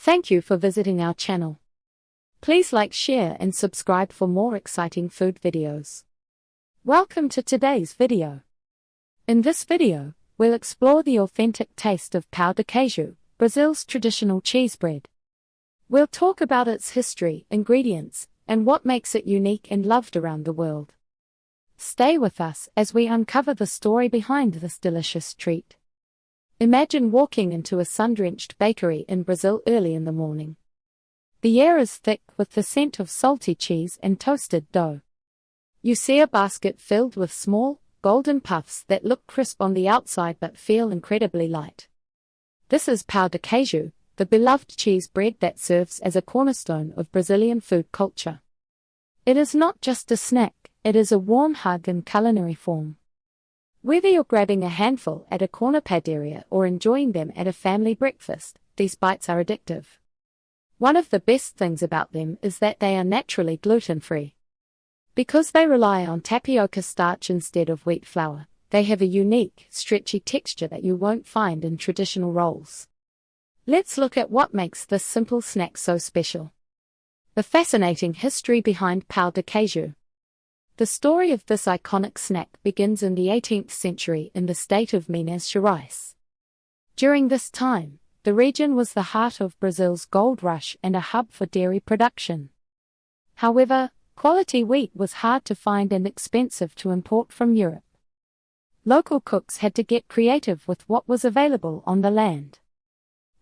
Thank you for visiting our channel. Please like, share and subscribe for more exciting food videos. Welcome to today's video. In this video, we'll explore the authentic taste of Pão de Queijo, Brazil's traditional cheese bread. We'll talk about its history, ingredients, and what makes it unique and loved around the world. Stay with us as we uncover the story behind this delicious treat. Imagine walking into a sun-drenched bakery in Brazil early in the morning. The air is thick with the scent of salty cheese and toasted dough. You see a basket filled with small, golden puffs that look crisp on the outside but feel incredibly light. This is Pão de Queijo, the beloved cheese bread that serves as a cornerstone of Brazilian food culture. It is not just a snack, it is a warm hug in culinary form. Whether you're grabbing a handful at a corner padaria or enjoying them at a family breakfast, these bites are addictive. One of the best things about them is that they are naturally gluten-free. Because they rely on tapioca starch instead of wheat flour, they have a unique, stretchy texture that you won't find in traditional rolls. Let's look at what makes this simple snack so special. The fascinating history behind Pão de Queijo. The story of this iconic snack begins in the 18th century in the state of Minas Gerais. During this time, the region was the heart of Brazil's gold rush and a hub for dairy production. However, quality wheat was hard to find and expensive to import from Europe. Local cooks had to get creative with what was available on the land.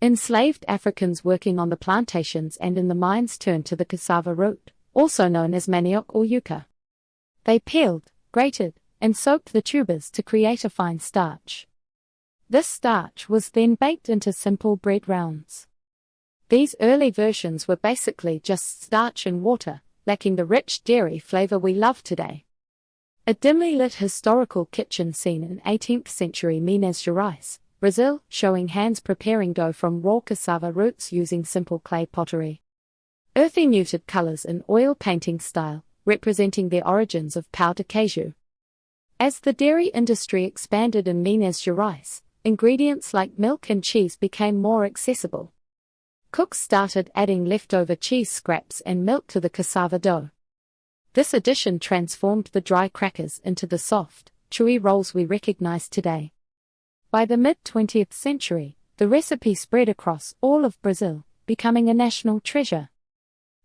Enslaved Africans working on the plantations and in the mines turned to the cassava root, also known as manioc or yuca. They peeled, grated, and soaked the tubers to create a fine starch. This starch was then baked into simple bread rounds. These early versions were basically just starch and water, lacking the rich dairy flavor we love today. A dimly lit historical kitchen scene in 18th century Minas Gerais, Brazil, showing hands preparing dough from raw cassava roots using simple clay pottery. Earthy muted colors in oil painting style, representing the origins of Pão de Queijo. As the dairy industry expanded in Minas Gerais, ingredients like milk and cheese became more accessible. Cooks started adding leftover cheese scraps and milk to the cassava dough. This addition transformed the dry crackers into the soft, chewy rolls we recognize today. By the mid-20th century, the recipe spread across all of Brazil, becoming a national treasure.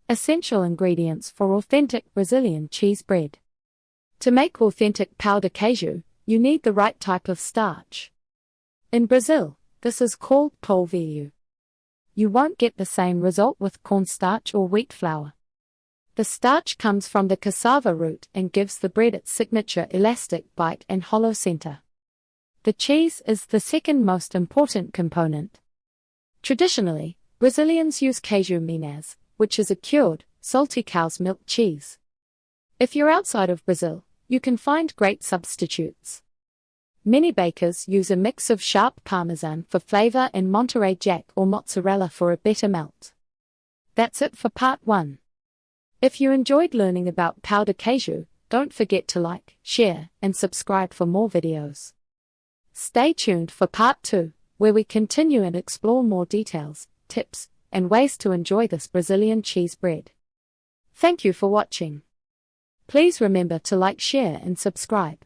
Essential ingredients for authentic Brazilian cheese bread. To make authentic Pão de Queijo, you need the right type of starch. In Brazil, this is called polvilho. You won't get the same result with cornstarch or wheat flour. The starch comes from the cassava root and gives the bread its signature elastic bite and hollow center. The cheese is the second most important component. Traditionally, Brazilians use queijo Minas, which is a cured, salty cow's milk cheese. If you're outside of Brazil, you can find great substitutes. Many bakers use a mix of sharp Parmesan for flavor and Monterey Jack or mozzarella for a better melt. That's it for part 1. If you enjoyed learning about Pão de Queijo, don't forget to like, share, and subscribe for more videos. Stay tuned for part 2, where we continue and explore more details, tips, and ways to enjoy this Brazilian cheese bread. Thank you for watching. Please remember to like, share, and subscribe.